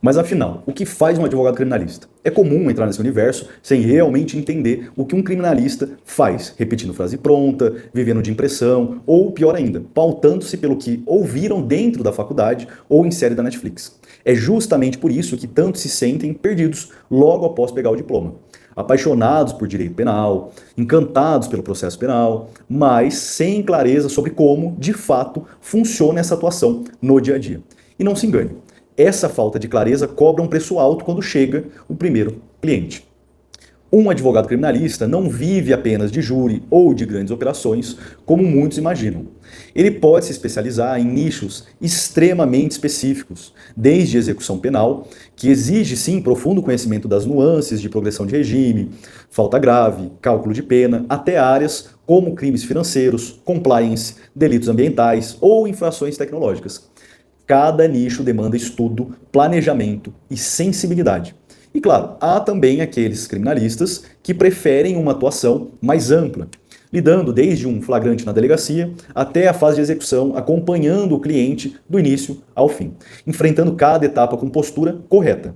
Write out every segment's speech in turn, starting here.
Mas afinal, o que faz um advogado criminalista? É comum entrar nesse universo sem realmente entender o que um criminalista faz, repetindo frase pronta, vivendo de impressão, ou pior ainda, pautando-se pelo que ouviram dentro da faculdade ou em série da Netflix. É justamente por isso que tantos se sentem perdidos logo após pegar o diploma. Apaixonados por direito penal, encantados pelo processo penal, mas sem clareza sobre como, de fato, funciona essa atuação no dia a dia. E não se engane, essa falta de clareza cobra um preço alto quando chega o primeiro cliente. Um advogado criminalista não vive apenas de júri ou de grandes operações, como muitos imaginam. Ele pode se especializar em nichos extremamente específicos, desde execução penal, que exige sim profundo conhecimento das nuances de progressão de regime, falta grave, cálculo de pena, até áreas como crimes financeiros, compliance, delitos ambientais ou infrações tecnológicas. Cada nicho demanda estudo, planejamento e sensibilidade. E claro, há também aqueles criminalistas que preferem uma atuação mais ampla, lidando desde um flagrante na delegacia até a fase de execução, acompanhando o cliente do início ao fim, enfrentando cada etapa com postura correta.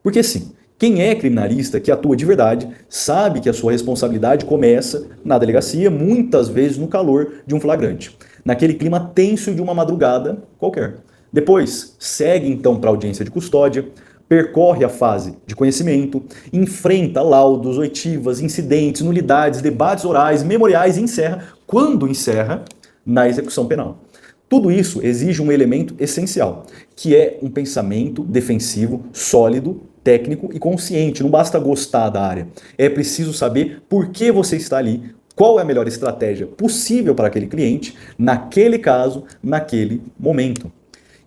Porque sim, quem é criminalista que atua de verdade sabe que a sua responsabilidade começa na delegacia, muitas vezes no calor de um flagrante, naquele clima tenso de uma madrugada qualquer. Depois, segue então para a audiência de custódia, percorre a fase de conhecimento, enfrenta laudos, oitivas, incidentes, nulidades, debates orais, memoriais e encerra, quando encerra, na execução penal. Tudo isso exige um elemento essencial, que é um pensamento defensivo, sólido, técnico e consciente. Não basta gostar da área, é preciso saber por que você está ali, qual é a melhor estratégia possível para aquele cliente, naquele caso, naquele momento.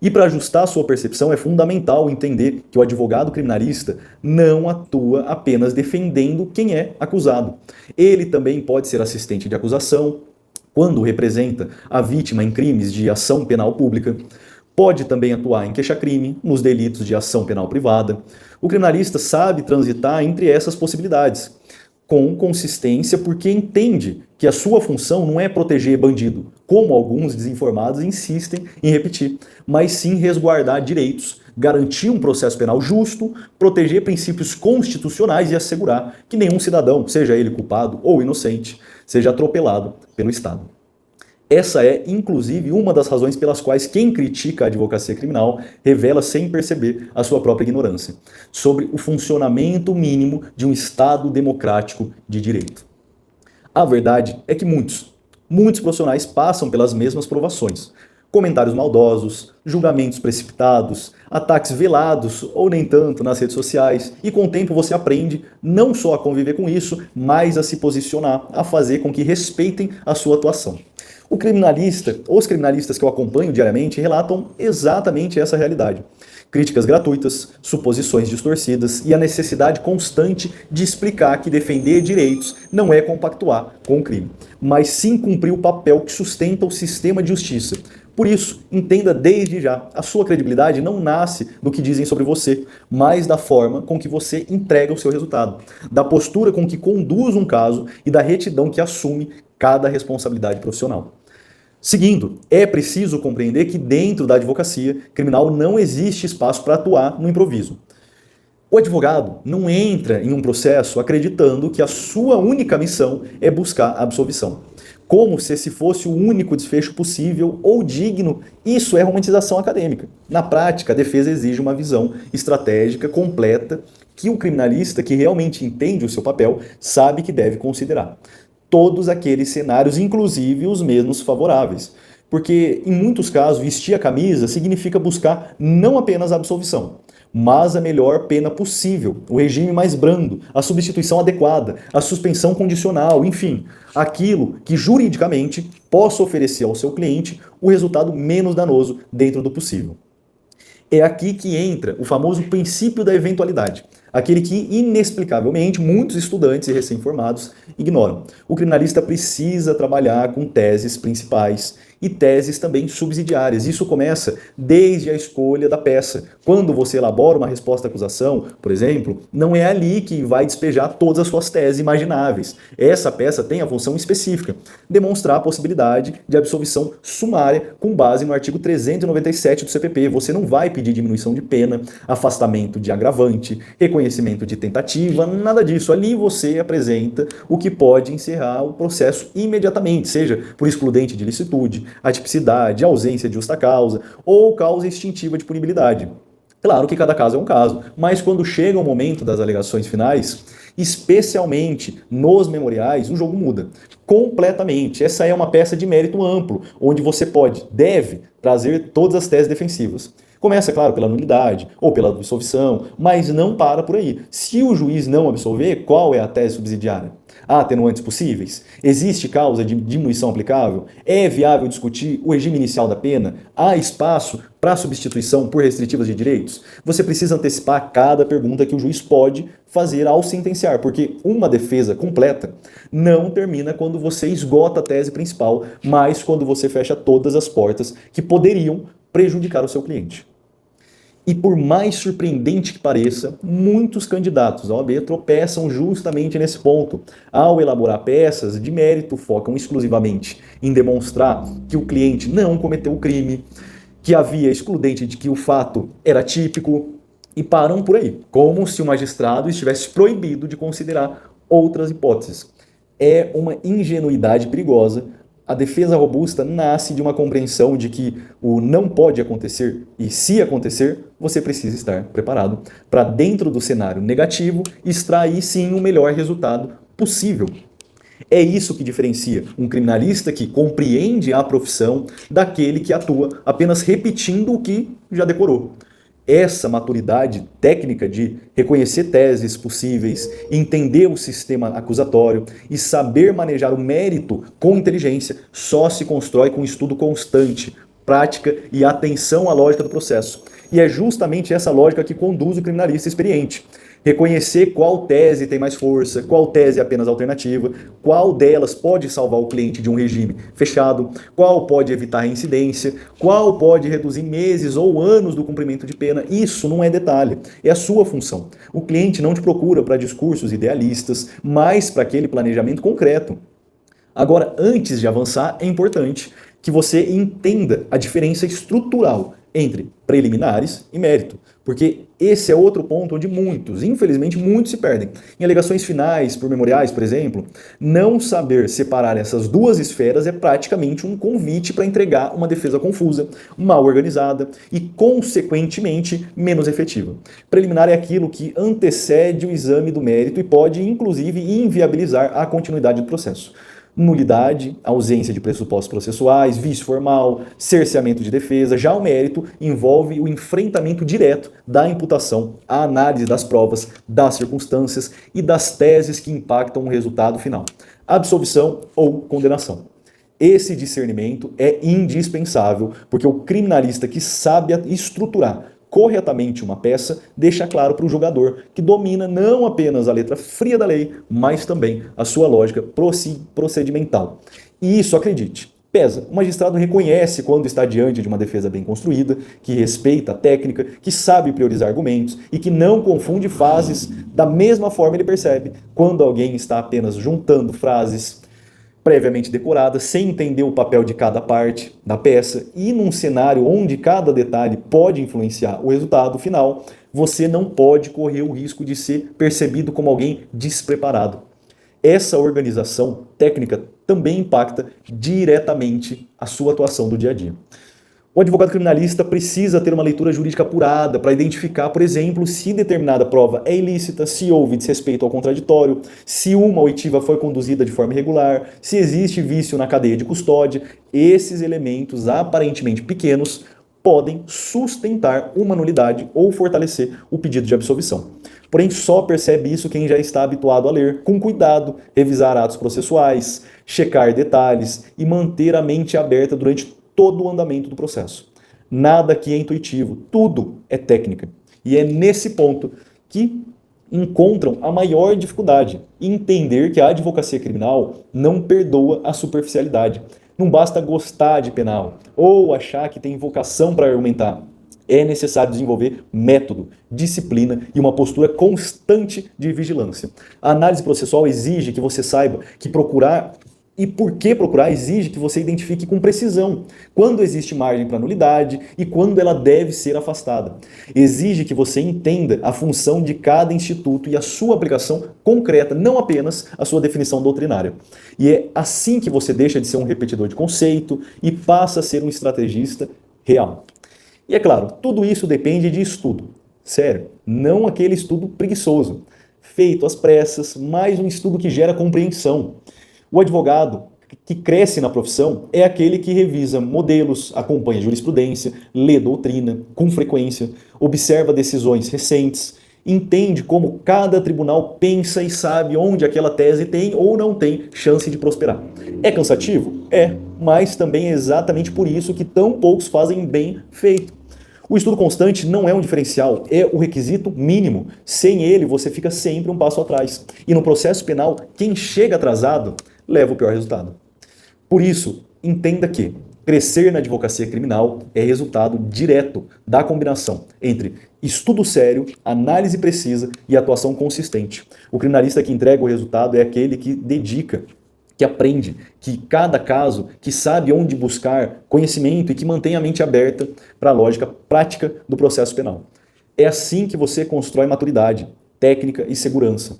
E para ajustar a sua percepção é fundamental entender que o advogado criminalista não atua apenas defendendo quem é acusado. Ele também pode ser assistente de acusação, quando representa a vítima em crimes de ação penal pública. Pode também atuar em queixa-crime, nos delitos de ação penal privada. O criminalista sabe transitar entre essas possibilidades, com consistência, porque entende que a sua função não é proteger bandido, como alguns desinformados insistem em repetir, mas sim resguardar direitos, garantir um processo penal justo, proteger princípios constitucionais e assegurar que nenhum cidadão, seja ele culpado ou inocente, seja atropelado pelo Estado. Essa é, inclusive, uma das razões pelas quais quem critica a advocacia criminal revela sem perceber a sua própria ignorância sobre o funcionamento mínimo de um Estado democrático de direito. A verdade é que muitos profissionais passam pelas mesmas provações. Comentários maldosos, julgamentos precipitados, ataques velados ou nem tanto nas redes sociais, e com o tempo você aprende não só a conviver com isso, mas a se posicionar, a fazer com que respeitem a sua atuação. Os criminalistas que eu acompanho diariamente relatam exatamente essa realidade. Críticas gratuitas, suposições distorcidas e a necessidade constante de explicar que defender direitos não é compactuar com o crime, mas sim cumprir o papel que sustenta o sistema de justiça. Por isso, entenda desde já, a sua credibilidade não nasce do que dizem sobre você, mas da forma com que você entrega o seu resultado, da postura com que conduz um caso e da retidão que assume cada responsabilidade profissional. Seguindo, é preciso compreender que dentro da advocacia criminal não existe espaço para atuar no improviso. O advogado não entra em um processo acreditando que a sua única missão é buscar a absolvição, como se esse fosse o único desfecho possível ou digno. Isso é romantização acadêmica. Na prática, a defesa exige uma visão estratégica completa que o criminalista que realmente entende o seu papel sabe que deve considerar todos aqueles cenários, inclusive os menos favoráveis. Porque, em muitos casos, vestir a camisa significa buscar não apenas a absolvição, mas a melhor pena possível, o regime mais brando, a substituição adequada, a suspensão condicional, enfim, aquilo que juridicamente possa oferecer ao seu cliente o resultado menos danoso dentro do possível. É aqui que entra o famoso princípio da eventualidade, aquele que, inexplicavelmente, muitos estudantes e recém-formados ignoram. O criminalista precisa trabalhar com teses principais, e teses também subsidiárias. Isso começa desde a escolha da peça. Quando você elabora uma resposta à acusação, por exemplo, não é ali que vai despejar todas as suas teses imagináveis. Essa peça tem a função específica, demonstrar a possibilidade de absolvição sumária com base no artigo 397 do CPP. Você não vai pedir diminuição de pena, afastamento de agravante, reconhecimento de tentativa, nada disso. Ali você apresenta o que pode encerrar o processo imediatamente, seja por excludente de licitude, atipicidade, ausência de justa causa ou causa extintiva de punibilidade. Claro que cada caso é um caso, mas quando chega o momento das alegações finais, especialmente nos memoriais, o jogo muda completamente. Essa é uma peça de mérito amplo, onde você deve trazer todas as teses defensivas. Começa, claro, pela nulidade ou pela absolvição, mas não para por aí. Se o juiz não absolver, qual é a tese subsidiária? Há atenuantes possíveis? Existe causa de diminuição aplicável? É viável discutir o regime inicial da pena? Há espaço para substituição por restritivas de direitos? Você precisa antecipar cada pergunta que o juiz pode fazer ao sentenciar, porque uma defesa completa não termina quando você esgota a tese principal, mas quando você fecha todas as portas que poderiam prejudicar o seu cliente. E por mais surpreendente que pareça, muitos candidatos à OAB tropeçam justamente nesse ponto. Ao elaborar peças de mérito, focam exclusivamente em demonstrar que o cliente não cometeu o crime, que havia excludente de que o fato era típico, e param por aí, como se o magistrado estivesse proibido de considerar outras hipóteses. É uma ingenuidade perigosa. A defesa robusta nasce de uma compreensão de que o não pode acontecer e, se acontecer, você precisa estar preparado para, dentro do cenário negativo, extrair sim o melhor resultado possível. É isso que diferencia um criminalista que compreende a profissão daquele que atua apenas repetindo o que já decorou. Essa maturidade técnica de reconhecer teses possíveis, entender o sistema acusatório e saber manejar o mérito com inteligência só se constrói com estudo constante, prática e atenção à lógica do processo. E é justamente essa lógica que conduz o criminalista experiente. Reconhecer qual tese tem mais força, qual tese é apenas alternativa, qual delas pode salvar o cliente de um regime fechado, qual pode evitar a reincidência, qual pode reduzir meses ou anos do cumprimento de pena. Isso não é detalhe, é a sua função. O cliente não te procura para discursos idealistas, mas para aquele planejamento concreto. Agora, antes de avançar, é importante que você entenda a diferença estrutural entre preliminares e mérito, porque esse é outro ponto onde infelizmente muitos se perdem. Em alegações finais, por memoriais, por exemplo, não saber separar essas duas esferas é praticamente um convite para entregar uma defesa confusa, mal organizada e, consequentemente, menos efetiva. Preliminar é aquilo que antecede o exame do mérito e pode, inclusive, inviabilizar a continuidade do processo. Nulidade, ausência de pressupostos processuais, vício formal, cerceamento de defesa. Já o mérito envolve o enfrentamento direto da imputação, a análise das provas, das circunstâncias e das teses que impactam o resultado final. Absolvição ou condenação. Esse discernimento é indispensável, porque o criminalista que sabe estruturar corretamente uma peça, deixa claro para o jogador que domina não apenas a letra fria da lei, mas também a sua lógica procedimental. E isso, acredite, pesa. O magistrado reconhece quando está diante de uma defesa bem construída, que respeita a técnica, que sabe priorizar argumentos e que não confunde frases. Da mesma forma, ele percebe quando alguém está apenas juntando frases previamente decoradas, sem entender o papel de cada parte da peça, e num cenário onde cada detalhe pode influenciar o resultado final, você não pode correr o risco de ser percebido como alguém despreparado. Essa organização técnica também impacta diretamente a sua atuação do dia a dia. O advogado criminalista precisa ter uma leitura jurídica apurada para identificar, por exemplo, se determinada prova é ilícita, se houve desrespeito ao contraditório, se uma oitiva foi conduzida de forma irregular, se existe vício na cadeia de custódia. Esses elementos aparentemente pequenos podem sustentar uma nulidade ou fortalecer o pedido de absolvição. Porém, só percebe isso quem já está habituado a ler, com cuidado, revisar atos processuais, checar detalhes e manter a mente aberta durante todo o andamento do processo. Nada aqui é intuitivo, tudo é técnica. E é nesse ponto que encontram a maior dificuldade, entender que a advocacia criminal não perdoa a superficialidade. Não basta gostar de penal ou achar que tem vocação para argumentar. É necessário desenvolver método, disciplina e uma postura constante de vigilância. A análise processual exige que você saiba que procurar e por que procurar exige que você identifique com precisão quando existe margem para nulidade e quando ela deve ser afastada. Exige que você entenda a função de cada instituto e a sua aplicação concreta, não apenas a sua definição doutrinária. E é assim que você deixa de ser um repetidor de conceito e passa a ser um estrategista real. E é claro, tudo isso depende de estudo. Sério, não aquele estudo preguiçoso, feito às pressas, mas um estudo que gera compreensão. O advogado que cresce na profissão é aquele que revisa modelos, acompanha jurisprudência, lê doutrina com frequência, observa decisões recentes, entende como cada tribunal pensa e sabe onde aquela tese tem ou não tem chance de prosperar. É cansativo? É, mas também é exatamente por isso que tão poucos fazem bem feito. O estudo constante não é um diferencial, é o requisito mínimo. Sem ele, você fica sempre um passo atrás. E no processo penal, quem chega atrasado leva o pior resultado. Por isso, entenda que crescer na advocacia criminal é resultado direto da combinação entre estudo sério, análise precisa e atuação consistente. O criminalista que entrega o resultado é aquele que dedica, que aprende, que cada caso, que sabe onde buscar conhecimento e que mantém a mente aberta para a lógica prática do processo penal. É assim que você constrói maturidade, técnica e segurança,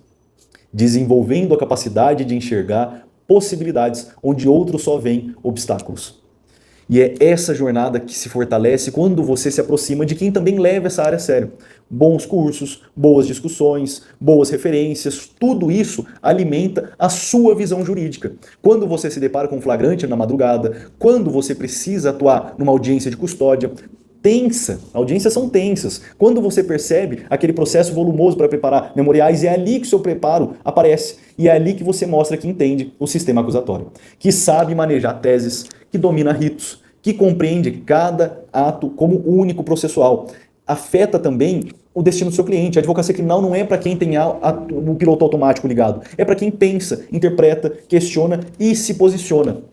desenvolvendo a capacidade de enxergar possibilidades onde outros só veem obstáculos. E é essa jornada que se fortalece quando você se aproxima de quem também leva essa área a sério. Bons cursos, boas discussões, boas referências, tudo isso alimenta a sua visão jurídica. Quando você se depara com um flagrante na madrugada, quando você precisa atuar numa audiência de custódia, tensa, audiências são tensas. Quando você percebe aquele processo volumoso para preparar memoriais, é ali que o seu preparo aparece. E é ali que você mostra que entende o sistema acusatório, que sabe manejar teses, que domina ritos, que compreende cada ato como único processual. Afeta também o destino do seu cliente. A advocacia criminal não é para quem tem o piloto automático ligado, é para quem pensa, interpreta, questiona e se posiciona.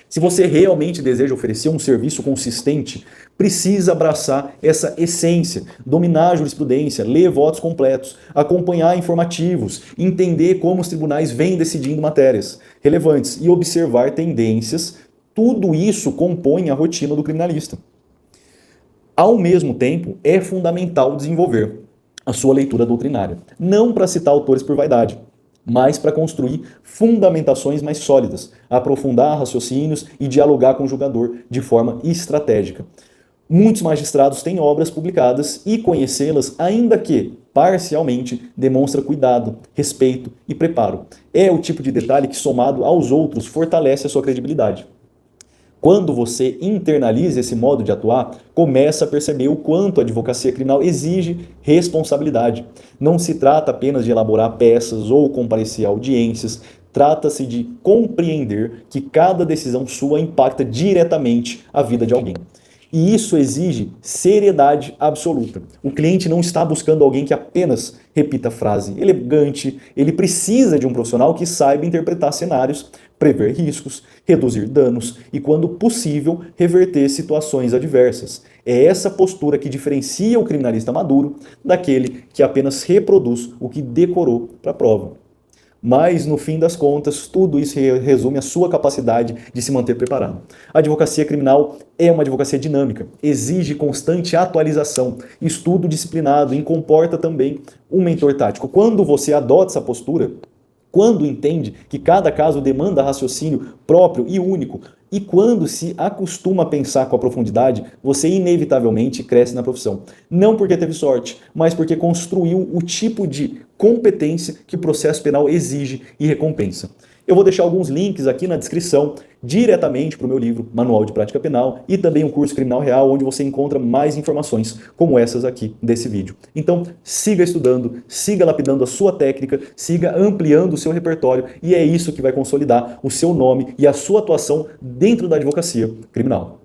Se você realmente deseja oferecer um serviço consistente, precisa abraçar essa essência, dominar a jurisprudência, ler votos completos, acompanhar informativos, entender como os tribunais vêm decidindo matérias relevantes e observar tendências. Tudo isso compõe a rotina do criminalista. Ao mesmo tempo, é fundamental desenvolver a sua leitura doutrinária, não para citar autores por vaidade, mas para construir fundamentações mais sólidas, aprofundar raciocínios e dialogar com o julgador de forma estratégica. Muitos magistrados têm obras publicadas e conhecê-las, ainda que parcialmente, demonstra cuidado, respeito e preparo. É o tipo de detalhe que, somado aos outros, fortalece a sua credibilidade. Quando você internaliza esse modo de atuar, começa a perceber o quanto a advocacia criminal exige responsabilidade. Não se trata apenas de elaborar peças ou comparecer a audiências, trata-se de compreender que cada decisão sua impacta diretamente a vida de alguém. E isso exige seriedade absoluta. O cliente não está buscando alguém que apenas repita a frase elegante, ele precisa de um profissional que saiba interpretar cenários, prever riscos, reduzir danos e, quando possível, reverter situações adversas. É essa postura que diferencia o criminalista maduro daquele que apenas reproduz o que decorou para a prova. Mas, no fim das contas, tudo isso resume a sua capacidade de se manter preparado. A advocacia criminal é uma advocacia dinâmica, exige constante atualização, estudo disciplinado e comporta também um mentor tático. Quando você adota essa postura, quando entende que cada caso demanda raciocínio próprio e único, e quando se acostuma a pensar com a profundidade, você inevitavelmente cresce na profissão. Não porque teve sorte, mas porque construiu o tipo de competência que o processo penal exige e recompensa. Eu vou deixar alguns links aqui na descrição, diretamente para o meu livro Manual de Prática Penal e também o curso Criminal Real, onde você encontra mais informações como essas aqui desse vídeo. Então, siga estudando, siga lapidando a sua técnica, siga ampliando o seu repertório e é isso que vai consolidar o seu nome e a sua atuação dentro da advocacia criminal.